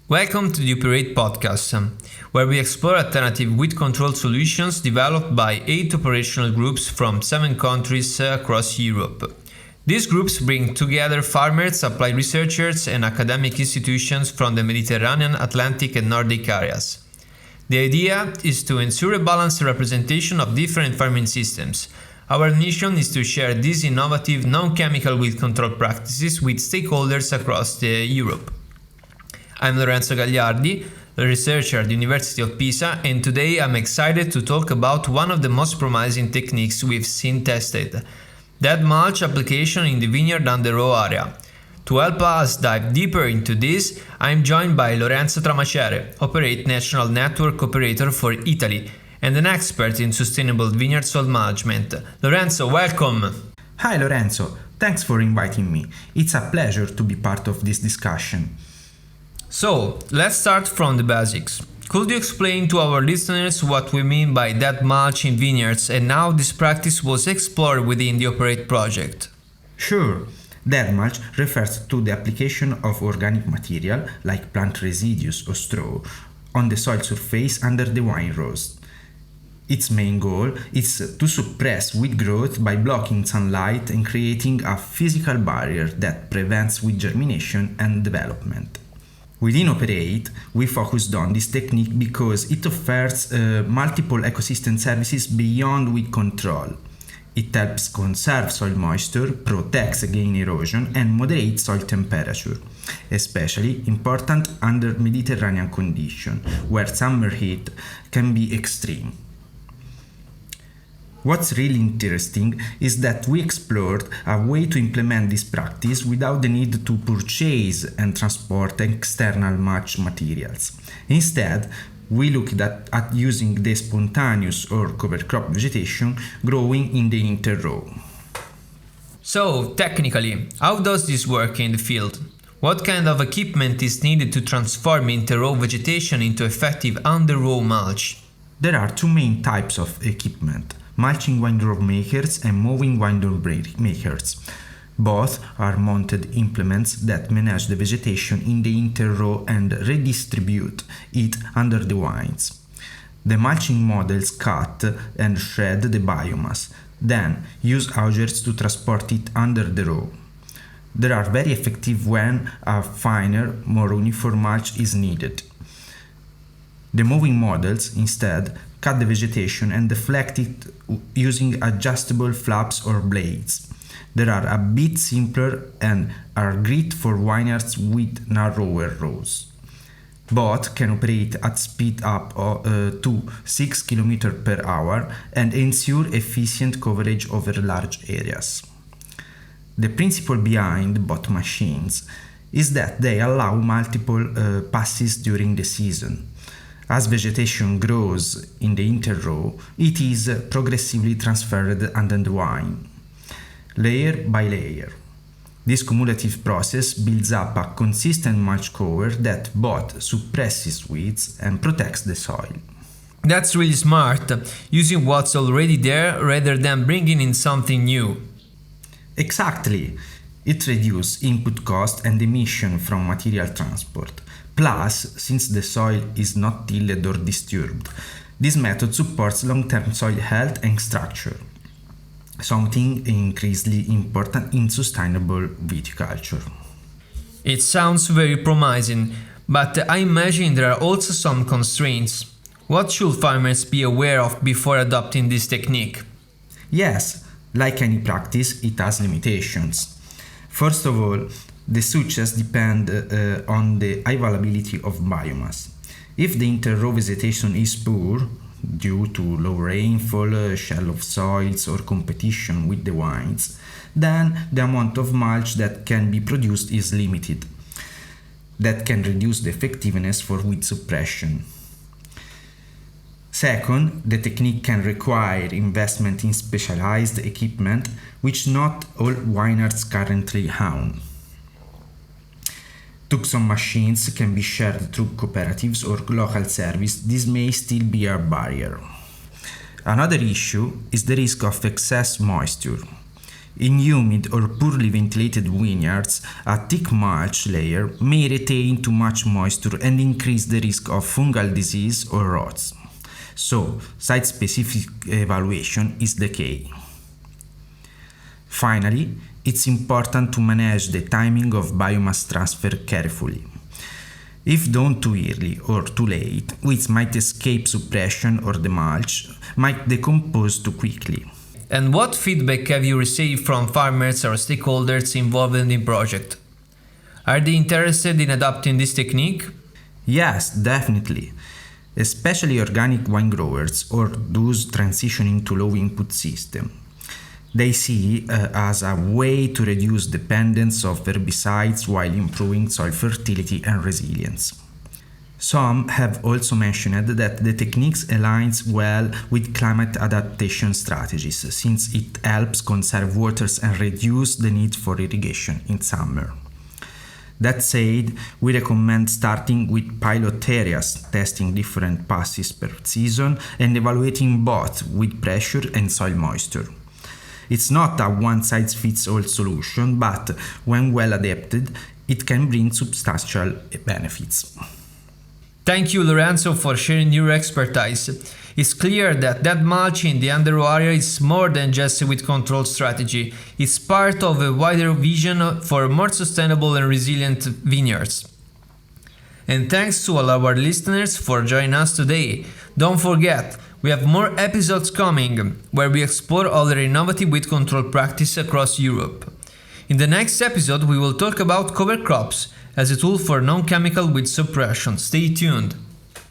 Welcome to the Operate podcast, where we explore alternative weed control solutions developed by 8 operational groups from 7 countries across Europe. These groups bring together farmers, applied researchers, and academic institutions from the Mediterranean, Atlantic, and Nordic areas. The idea is to ensure a balanced representation of different farming systems. Our mission is to share these innovative non-chemical weed control practices with stakeholders across Europe. I'm Lorenzo Gagliardi, a researcher at the University of Pisa, and today I'm excited to talk about one of the most promising techniques we've seen tested, dead mulch application in the vineyard and the row area. To help us dive deeper into this, I'm joined by Lorenzo Tramacere, Operate National Network Operator for Italy, and an expert in sustainable vineyard soil management. Lorenzo, welcome! Hi Lorenzo, thanks for inviting me. It's a pleasure to be part of this discussion. So, let's start from the basics. Could you explain to our listeners what we mean by dead mulch in vineyards and how this practice was explored within the Operate project? Sure. Dead mulch refers to the application of organic material, like plant residues or straw, on the soil surface under the wine rows. Its main goal is to suppress weed growth by blocking sunlight and creating a physical barrier that prevents weed germination and development. Within Operate, we focused on this technique because it offers multiple ecosystem services beyond weed control. It helps conserve soil moisture, protects against erosion, and moderates soil temperature, especially important under Mediterranean conditions, where summer heat can be extreme. What's really interesting is that we explored a way to implement this practice without the need to purchase and transport external mulch materials. Instead, we looked at using the spontaneous or cover crop vegetation growing in the interrow. So, technically, how does this work in the field? What kind of equipment is needed to transform interrow vegetation into effective under-row mulch? There are two main types of equipment: mulching windrow makers and mowing windrow makers. Both are mounted implements that manage the vegetation in the interrow and redistribute it under the vines. The mulching models cut and shred the biomass, then use augers to transport it under the row. They are very effective when a finer, more uniform mulch is needed. The mowing models, instead, cut the vegetation and deflect it using adjustable flaps or blades. They are a bit simpler and are great for vineyards with narrower rows. Both can operate at speed up to 6 km per hour and ensure efficient coverage over large areas. The principle behind both machines is that they allow multiple passes during the season. As vegetation grows in the interrow, it is progressively transferred under the vine, layer by layer. This cumulative process builds up a consistent mulch cover that both suppresses weeds and protects the soil. That's really smart, using what's already there rather than bringing in something new. Exactly. It reduces input cost and emission from material transport. Plus, since the soil is not tilled or disturbed, this method supports long-term soil health and structure, something increasingly important in sustainable viticulture. It sounds very promising, but I imagine there are also some constraints. What should farmers be aware of before adopting this technique? Yes, like any practice, it has limitations. First of all, the success depends on the availability of biomass. If the interrow vegetation is poor, due to low rainfall, shallow soils, or competition with the vines, then the amount of mulch that can be produced is limited. That can reduce the effectiveness for weed suppression. Second, the technique can require investment in specialized equipment, which not all vineyards currently own. Tucson machines can be shared through cooperatives or local service. This may still be a barrier. Another issue is the risk of excess moisture. In humid or poorly ventilated vineyards, a thick mulch layer may retain too much moisture and increase the risk of fungal disease or rots. So, site-specific evaluation is the key. Finally, it's important to manage the timing of biomass transfer carefully. If done too early or too late, weeds might escape suppression or the mulch might decompose too quickly. And what feedback have you received from farmers or stakeholders involved in the project? Are they interested in adopting this technique? Yes, definitely. Especially organic wine growers or those transitioning to low input system. They see as a way to reduce dependence of herbicides while improving soil fertility and resilience. Some have also mentioned that the techniques aligns well with climate adaptation strategies since it helps conserve waters and reduce the need for irrigation in summer. That said, we recommend starting with pilot areas, testing different passes per season and evaluating both with pressure and soil moisture. It's not a one-size-fits-all solution, but when well adapted, it can bring substantial benefits. Thank you, Lorenzo, for sharing your expertise. It's clear that mulch in the underrow area is more than just a weed control strategy. It's part of a wider vision for more sustainable and resilient vineyards. And thanks to all our listeners for joining us today. Don't forget, we have more episodes coming where we explore other innovative weed control practices across Europe. In the next episode, we will talk about cover crops as a tool for non-chemical weed suppression. Stay tuned.